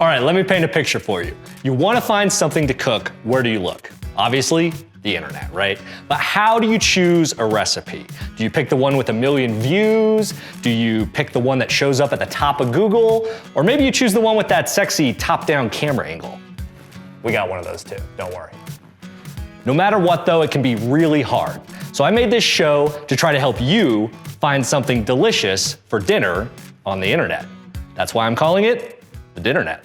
All right, let me paint a picture for you. You wanna find something to cook, where do you look? Obviously, the internet, right? But how do you choose a recipe? Do you pick the one with 1 million views? Do you pick the one that shows up at the top of Google? Or maybe you choose the one with that sexy top-down camera angle. We got one of those too, don't worry. No matter what though, it can be really hard. So I made this show to try to help you find something delicious for dinner on the internet. That's why I'm calling it the Dinnernet.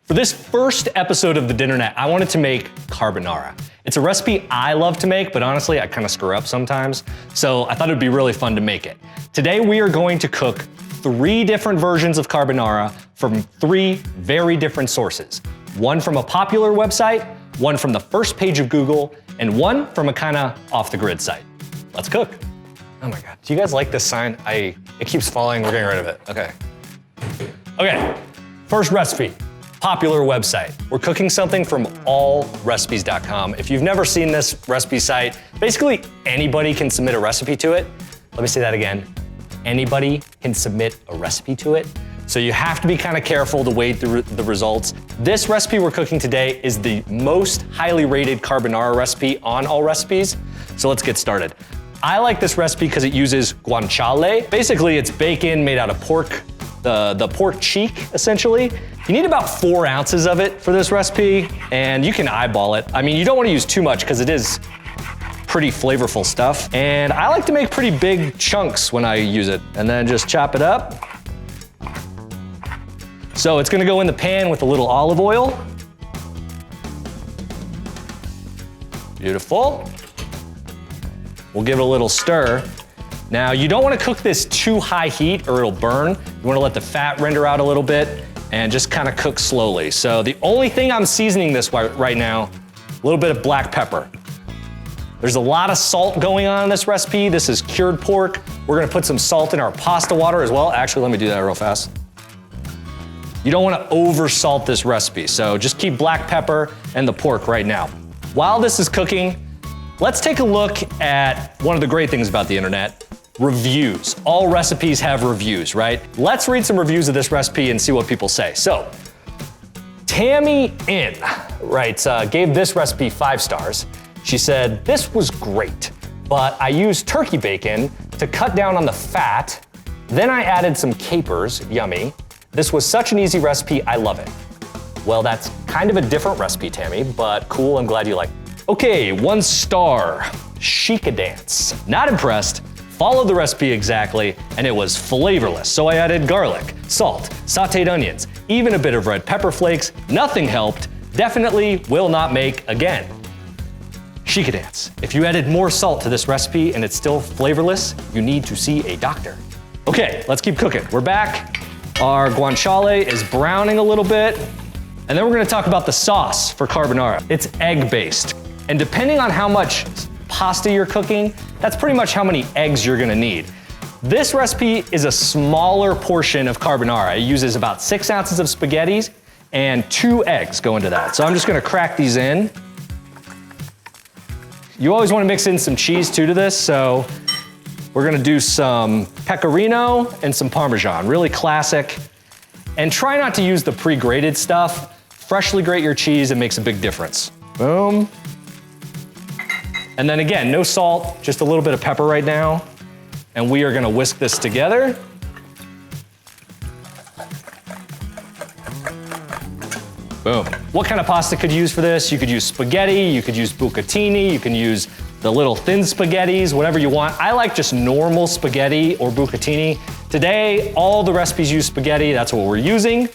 For this first episode of the Dinnernet, I wanted to make carbonara. It's a recipe I love to make, but honestly, I kind of screw up sometimes. So I thought it'd be really fun to make it. Today, we are going to cook 3 different versions of carbonara from 3 very different sources. One from a popular website, one from the first page of Google, and one from a kind of off-the-grid site. Let's cook. Oh my God, do you guys like this sign? It keeps falling, we're getting rid of it, okay. Okay, first recipe. Popular website. We're cooking something from allrecipes.com. If you've never seen this recipe site, basically anybody can submit a recipe to it. Let me say that again. Anybody can submit a recipe to it. So you have to be kind of careful to wade through the results. This recipe we're cooking today is the most highly rated carbonara recipe on All Recipes. So let's get started. I like this recipe because it uses guanciale. Basically, it's bacon made out of pork, the pork cheek, essentially. You need about 4 ounces of it for this recipe, and you can eyeball it. I mean, you don't want to use too much because it is pretty flavorful stuff. And I like to make pretty big chunks when I use it, and then just chop it up. So it's gonna go in the pan with a little olive oil. Beautiful. We'll give it a little stir. Now, you don't want to cook this too high heat or it'll burn. You want to let the fat render out a little bit and just kind of cook slowly. So the only thing I'm seasoning this right now, a little bit of black pepper. There's a lot of salt going on in this recipe. This is cured pork. We're gonna put some salt in our pasta water as well. Actually, let me do that real fast. You don't want to over salt this recipe, so just keep black pepper and the pork right now. While this is cooking, let's take a look at one of the great things about the internet. Reviews. All recipes have reviews, right? Let's read some reviews of this recipe and see what people say. So, Tammy In writes, gave this recipe 5 stars. She said, this was great, but I used turkey bacon to cut down on the fat. Then I added some capers, yummy. This was such an easy recipe, I love it. Well, that's kind of a different recipe, Tammy, but cool, I'm glad you like it. Okay, 1 star, Sheikah Dance. Not impressed. Followed the recipe exactly, and it was flavorless. So I added garlic, salt, sauteed onions, even a bit of red pepper flakes. Nothing helped. Definitely will not make again. Sheikah Dance. If you added more salt to this recipe and it's still flavorless, you need to see a doctor. Okay, let's keep cooking. We're back. Our guanciale is browning a little bit. And then we're gonna talk about the sauce for carbonara. It's egg-based. And depending on how much pasta you're cooking, that's pretty much how many eggs you're gonna need. This recipe is a smaller portion of carbonara. It uses about 6 ounces of spaghettis and 2 eggs go into that. So I'm just gonna crack these in. You always wanna mix in some cheese too to this, so we're gonna do some pecorino and some Parmesan, really classic. And try not to use the pre-grated stuff. Freshly grate your cheese, it makes a big difference. Boom. And then again, no salt, just a little bit of pepper right now. And we are gonna whisk this together. Boom. What kind of pasta could you use for this? You could use spaghetti, you could use bucatini, you can use the little thin spaghettis, whatever you want. I like just normal spaghetti or bucatini. Today, all the recipes use spaghetti, that's what we're using.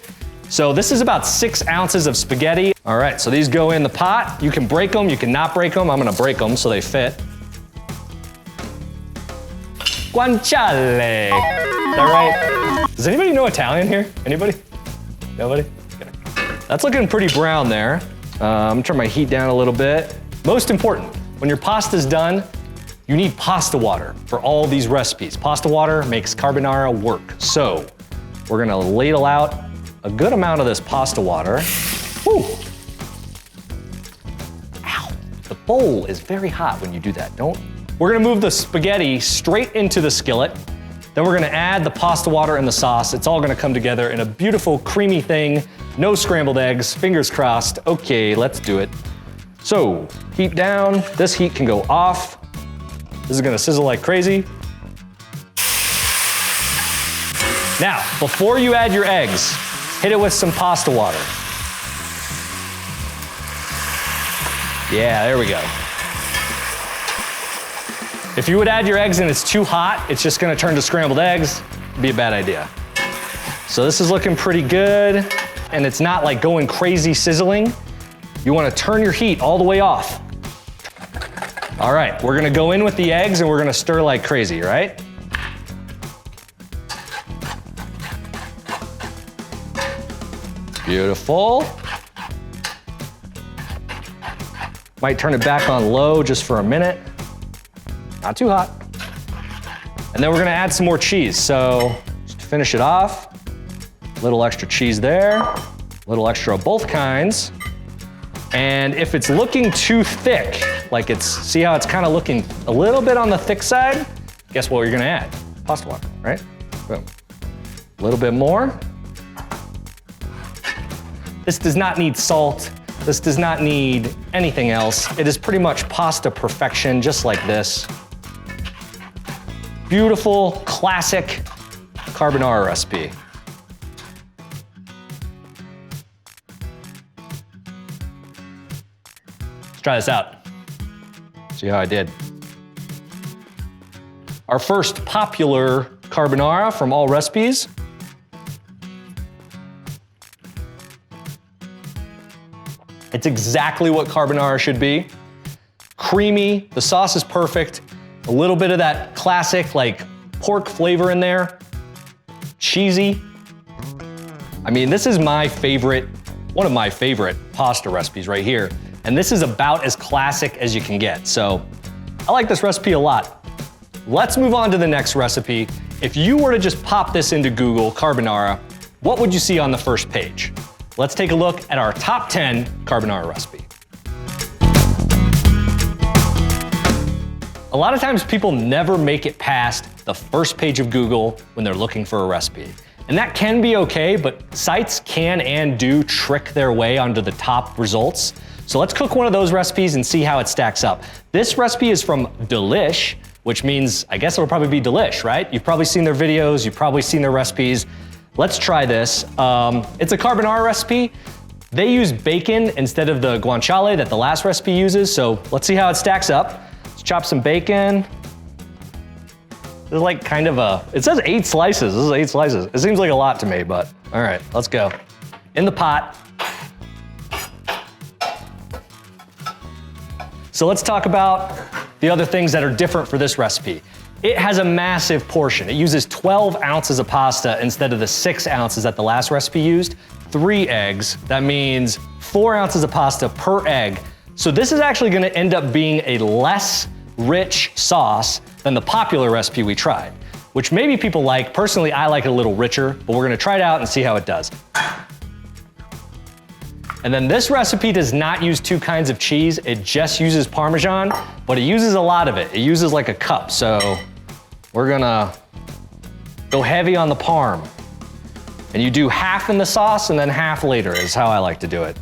So this is about 6 ounces of spaghetti. All right, so these go in the pot. You can break them, you can not break them. I'm gonna break them so they fit. Guanciale. Is that right? Does anybody know Italian here? Anybody? Nobody? Okay. That's looking pretty brown there. I'm gonna turn my heat down a little bit. Most important, when your pasta's done, you need pasta water for all these recipes. Pasta water makes carbonara work. So we're gonna ladle out a good amount of this pasta water. Woo. Ow, the bowl is very hot when you do that. We're gonna move the spaghetti straight into the skillet. Then we're gonna add the pasta water and the sauce. It's all gonna come together in a beautiful creamy thing. No scrambled eggs, fingers crossed. Okay, let's do it. So, heat down. This heat can go off. This is gonna sizzle like crazy. Now, before you add your eggs, hit it with some pasta water. Yeah, there we go. If you would add your eggs and it's too hot, it's just gonna turn to scrambled eggs. It'd be a bad idea. So this is looking pretty good, and it's not like going crazy sizzling. You wanna turn your heat all the way off. All right, we're gonna go in with the eggs and we're gonna stir like crazy, right? Beautiful. Might turn it back on low just for a minute. Not too hot. And then we're gonna add some more cheese. So just to finish it off, a little extra cheese there, a little extra of both kinds. And if it's looking too thick, like see how it's kind of looking a little bit on the thick side? Guess what you're gonna add? Pasta water, right? Boom. A little bit more. This does not need salt. This does not need anything else. It is pretty much pasta perfection, just like this. Beautiful, classic carbonara recipe. Let's try this out. See how I did. Our first popular carbonara from all recipes. It's exactly what carbonara should be. Creamy, the sauce is perfect. A little bit of that classic like pork flavor in there. Cheesy. I mean, this is my favorite, one of my favorite pasta recipes right here. And this is about as classic as you can get. So I like this recipe a lot. Let's move on to the next recipe. If you were to just pop this into Google, carbonara, what would you see on the first page? Let's take a look at our top 10 carbonara recipe. A lot of times people never make it past the first page of Google when they're looking for a recipe. And that can be okay, but sites can and do trick their way onto the top results. So let's cook one of those recipes and see how it stacks up. This recipe is from Delish, which means I guess it'll probably be delish, right? You've probably seen their videos, you've probably seen their recipes. Let's try this. It's a carbonara recipe. They use bacon instead of the guanciale that the last recipe uses, so let's see how it stacks up. Let's chop some bacon. This is like kind of it says 8 slices. This is 8 slices. It seems like a lot to me, but all right, let's go. In the pot. So let's talk about the other things that are different for this recipe. It has a massive portion. It uses 12 ounces of pasta instead of the 6 ounces that the last recipe used. 3 eggs, that means 4 ounces of pasta per egg. So this is actually gonna end up being a less rich sauce than the popular recipe we tried, which maybe people like. Personally, I like it a little richer, but we're gonna try it out and see how it does. And then this recipe does not use 2 kinds of cheese. It just uses Parmesan, but it uses a lot of it. It uses like a cup, so we're gonna go heavy on the parm. And you do half in the sauce and then half later is how I like to do it.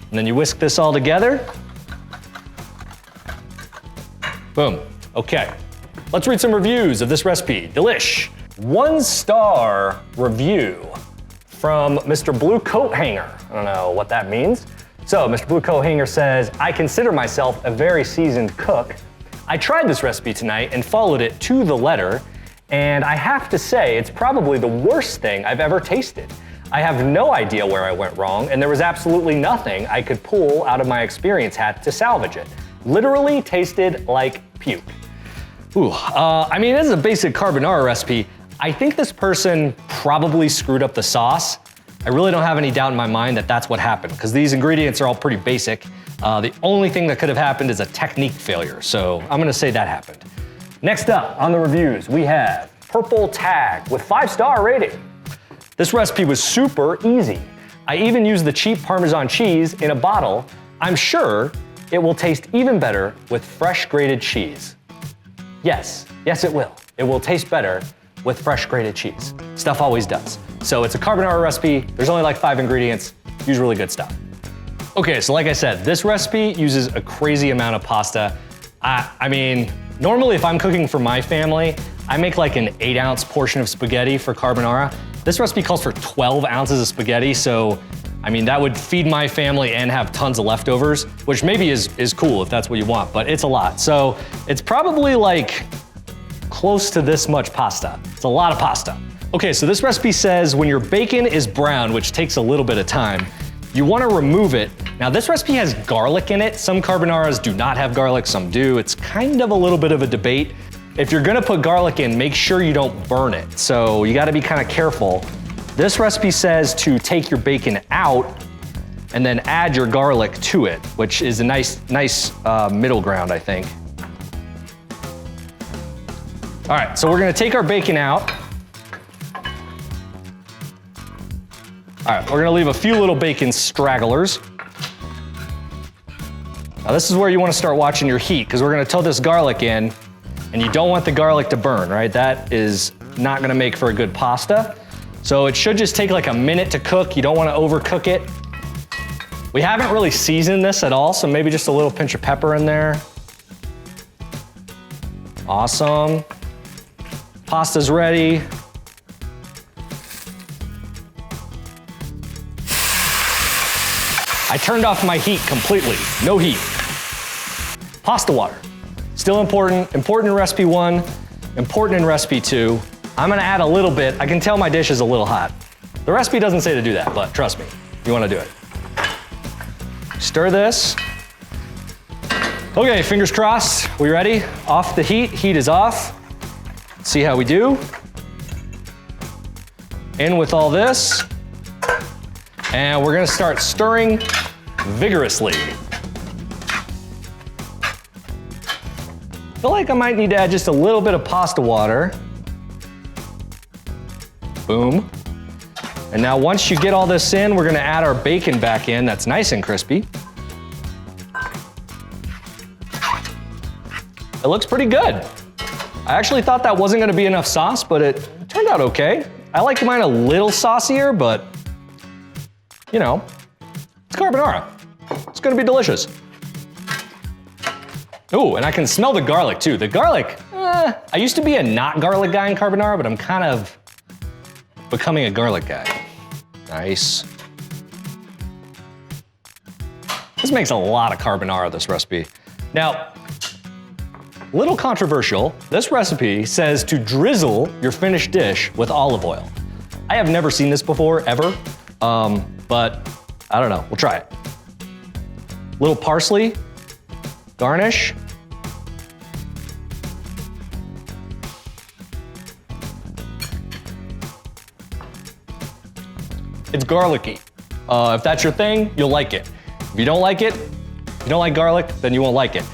And then you whisk this all together. Boom, okay. Let's read some reviews of this recipe. Delish. 1-star review from Mr. Blue Coat Hanger. I don't know what that means. So Mr. Blue Coat Hanger says, I consider myself a very seasoned cook. I tried this recipe tonight and followed it to the letter, and I have to say it's probably the worst thing I've ever tasted. I have no idea where I went wrong, and there was absolutely nothing I could pull out of my experience hat to salvage it. Literally tasted like puke. Ooh, I mean, this is a basic carbonara recipe. I think this person probably screwed up the sauce. I really don't have any doubt in my mind that that's what happened, because these ingredients are all pretty basic. The only thing that could have happened is a technique failure, so I'm gonna say that happened. Next up on the reviews, we have Purple Tag with 5-star rating. This recipe was super easy. I even used the cheap Parmesan cheese in a bottle. I'm sure it will taste even better with fresh grated cheese. yes, it will. It will taste better with fresh grated cheese. Stuff always does. So it's a carbonara recipe. There's only like 5 ingredients. Use really good stuff. Okay, so like I said, this recipe uses a crazy amount of pasta. I mean, normally if I'm cooking for my family, I make like an 8-ounce portion of spaghetti for carbonara. This recipe calls for 12 ounces of spaghetti, so I mean, that would feed my family and have tons of leftovers, which maybe is cool if that's what you want, but it's a lot. So it's probably like close to this much pasta. It's a lot of pasta. Okay, so this recipe says when your bacon is brown, which takes a little bit of time, you wanna remove it. Now this recipe has garlic in it. Some carbonaras do not have garlic, some do. It's kind of a little bit of a debate. If you're gonna put garlic in, make sure you don't burn it. So you gotta be kind of careful. This recipe says to take your bacon out and then add your garlic to it, which is a nice middle ground, I think. All right, so we're gonna take our bacon out. All right, we're gonna leave a few little bacon stragglers. Now this is where you wanna start watching your heat, because we're gonna tow this garlic in, and you don't want the garlic to burn, right? That is not gonna make for a good pasta. So it should just take like a minute to cook. You don't wanna overcook it. We haven't really seasoned this at all, so maybe just a little pinch of pepper in there. Awesome. Pasta's ready. I turned off my heat completely, no heat. Pasta water, still important. Important in recipe 1, important in recipe 2. I'm gonna add a little bit. I can tell my dish is a little hot. The recipe doesn't say to do that, but trust me, you wanna do it. Stir this. Okay, fingers crossed. We ready? Off the heat, heat is off. Let's see how we do. In with all this. And we're gonna start stirring vigorously. I feel like I might need to add just a little bit of pasta water. Boom. And now once you get all this in, we're gonna add our bacon back in that's nice and crispy. It looks pretty good. I actually thought that wasn't gonna be enough sauce, but it turned out okay. I like mine a little saucier, but you know, it's carbonara. It's gonna be delicious. Ooh, and I can smell the garlic too. The garlic, I used to be a not garlic guy in carbonara, but I'm kind of becoming a garlic guy. Nice. This makes a lot of carbonara, this recipe. Now, little controversial, this recipe says to drizzle your finished dish with olive oil. I have never seen this before, ever, but I don't know, we'll try it. Little parsley, garnish. It's garlicky. If that's your thing, you'll like it. If you don't like it, if you don't like garlic, then you won't like it.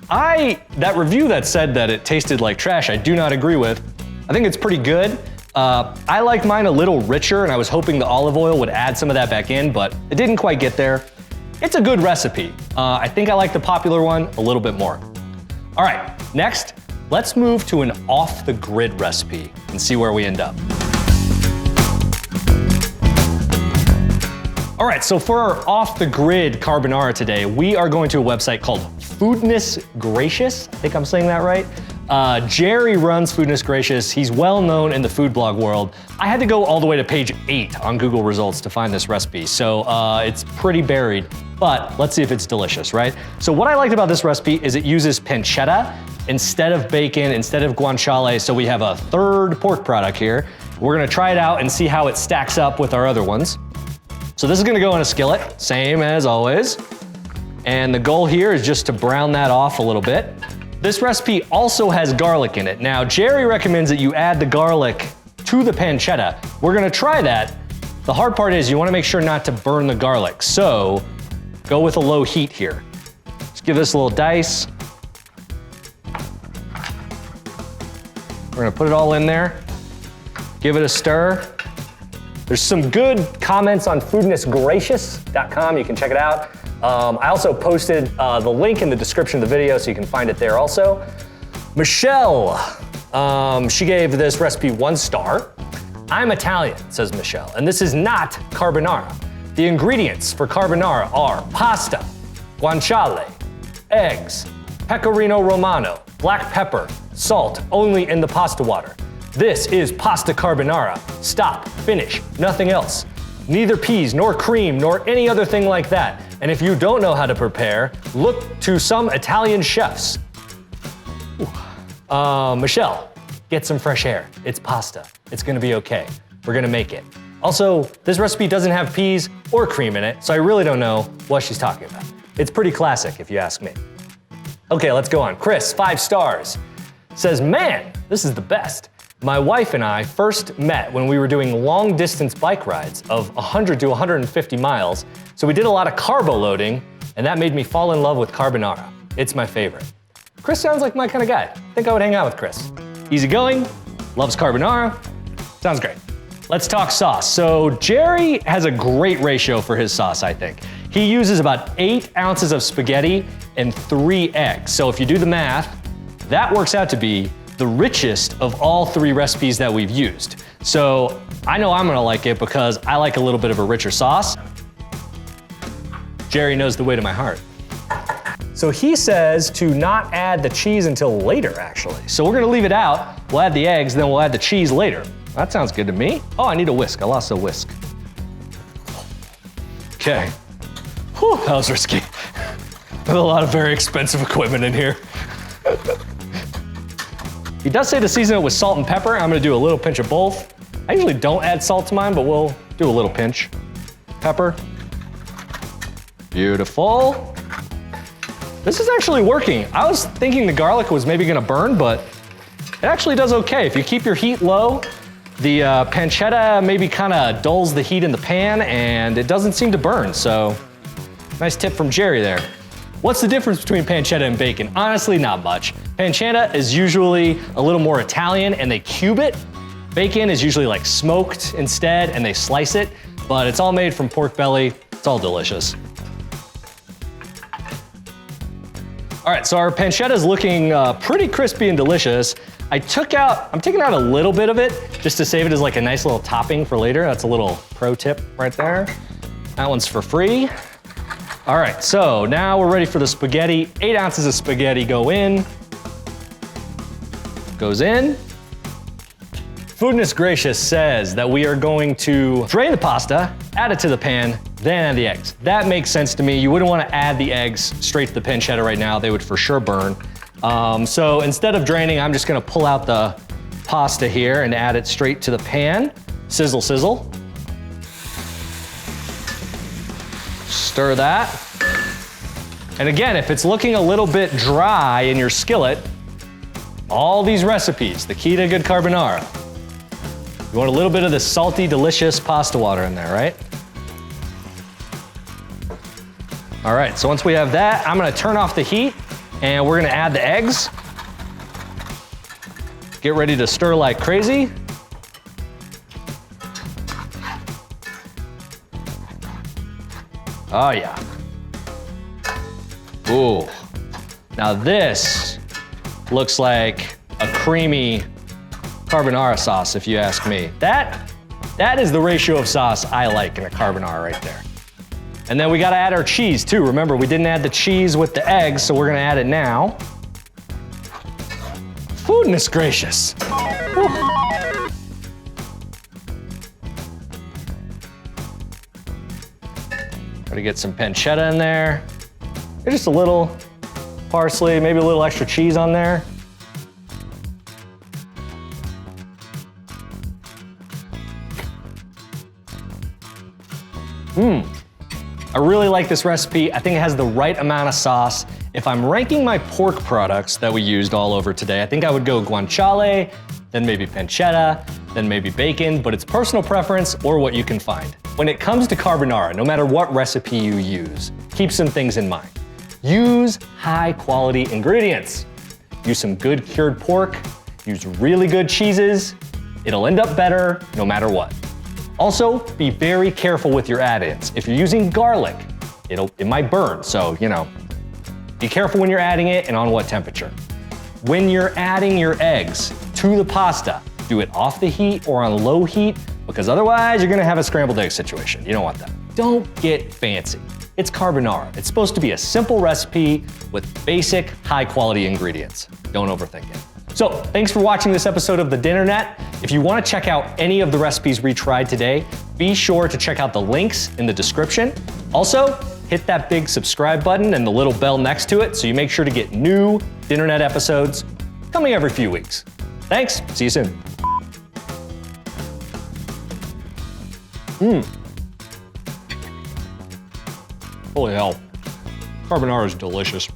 That review that said that it tasted like trash, I do not agree with. I think it's pretty good. I like mine a little richer, and I was hoping the olive oil would add some of that back in, but it didn't quite get there. It's a good recipe. I think I like the popular one a little bit more. All right, next, let's move to an off-the-grid recipe and see where we end up. All right, so for our off-the-grid carbonara today, we are going to a website called Foodness Gracious. I think I'm saying that right. Jerry runs Foodness Gracious. He's well known in the food blog world. I had to go all the way to page 8 on Google results to find this recipe, so it's pretty buried, but let's see if it's delicious, right? So what I liked about this recipe is it uses pancetta instead of bacon, instead of guanciale, so we have a third pork product here. We're gonna try it out and see how it stacks up with our other ones. So this is gonna go in a skillet, same as always. And the goal here is just to brown that off a little bit. This recipe also has garlic in it. Now, Jerry recommends that you add the garlic to the pancetta. We're gonna try that. The hard part is you wanna make sure not to burn the garlic. So go with a low heat here. Just give this a little dice. We're gonna put it all in there. Give it a stir. There's some good comments on foodnessgracious.com. You can check it out. I also posted the link in the description of the video so you can find it there also. Michelle, she gave this recipe 1 star. I'm Italian, says Michelle, and this is not carbonara. The ingredients for carbonara are pasta, guanciale, eggs, pecorino romano, black pepper, salt, only in the pasta water. This is pasta carbonara. Stop, finish, nothing else. Neither peas, nor cream, nor any other thing like that. And if you don't know how to prepare, look to some Italian chefs. Michelle, get some fresh air. It's pasta. It's gonna be okay. We're gonna make it. Also, this recipe doesn't have peas or cream in it, so I really don't know what she's talking about. It's pretty classic, if you ask me. Okay, let's go on. Chris, 5 stars, says, man, this is the best. My wife and I first met when we were doing long distance bike rides of 100 to 150 miles, so we did a lot of carbo loading, and that made me fall in love with carbonara. It's my favorite. Chris sounds like my kind of guy. I think I would hang out with Chris. Easygoing, loves carbonara, sounds great. Let's talk sauce. So Jerry has a great ratio for his sauce, I think. He uses about 8 ounces of spaghetti and 3 eggs. So if you do the math, that works out to be the richest of all 3 recipes that we've used. So I know I'm gonna like it because I like a little bit of a richer sauce. Jerry knows the way to my heart. So he says to not add the cheese until later, actually. So we're gonna leave it out, we'll add the eggs, then we'll add the cheese later. That sounds good to me. Oh, I need a whisk, I lost a whisk. Okay. Whew, that was risky. With a lot of very expensive equipment in here. He does say to season it with salt and pepper. I'm gonna do a little pinch of both. I usually don't add salt to mine, but we'll do a little pinch. Pepper. Beautiful. This is actually working. I was thinking the garlic was maybe gonna burn, but it actually does okay. If you keep your heat low, the pancetta maybe kind of dulls the heat in the pan and it doesn't seem to burn, so nice tip from Jerry there. What's the difference between pancetta and bacon? Honestly, not much. Pancetta is usually a little more Italian and they cube it. Bacon is usually like smoked instead and they slice it, but it's all made from pork belly. It's all delicious. All right, so our pancetta is looking pretty crispy and delicious. I'm taking out a little bit of it just to save it as like a nice little topping for later. That's a little pro tip right there. That one's for free. All right, so now we're ready for the spaghetti. 8 ounces of spaghetti go in. Goes in. Foodness Gracious says that we are going to drain the pasta, add it to the pan, then add the eggs. That makes sense to me. You wouldn't want to add the eggs straight to the pancetta right now. They would for sure burn. So instead of draining, I'm just gonna pull out the pasta here and add it straight to the pan. Sizzle, sizzle. Stir that. And again, if it's looking a little bit dry in your skillet, all these recipes, the key to good carbonara, you want a little bit of this salty, delicious pasta water in there, right? All right, so once we have that, I'm gonna turn off the heat and we're gonna add the eggs. Get ready to stir like crazy. Oh yeah. Ooh. Now this looks like a creamy carbonara sauce, if you ask me. That is the ratio of sauce I like in a carbonara right there. And then we gotta add our cheese too. Remember, we didn't add the cheese with the eggs, so we're gonna add it now. Foodness gracious. Woo. Gotta get some pancetta in there. Just a little parsley, maybe a little extra cheese on there. I really like this recipe. I think it has the right amount of sauce. If I'm ranking my pork products that we used all over today, I think I would go guanciale, then maybe pancetta, then maybe bacon, but it's personal preference or what you can find. When it comes to carbonara, no matter what recipe you use, keep some things in mind. Use high quality ingredients. Use some good cured pork, use really good cheeses. It'll end up better no matter what. Also, be very careful with your add-ins. If you're using garlic, it might burn, so, you know, be careful when you're adding it and on what temperature. when you're adding your eggs to the pasta, do it off the heat or on low heat, because otherwise you're gonna have a scrambled egg situation. You don't want that. Don't get fancy. It's carbonara. It's supposed to be a simple recipe with basic, high-quality ingredients. Don't overthink it. So, thanks for watching this episode of the Dinnernet. If you want to check out any of the recipes we tried today, be sure to check out the links in the description. Also, hit that big subscribe button and the little bell next to it so you make sure to get new Dinnernet episodes coming every few weeks. Thanks, see you soon. Holy hell, carbonara is delicious.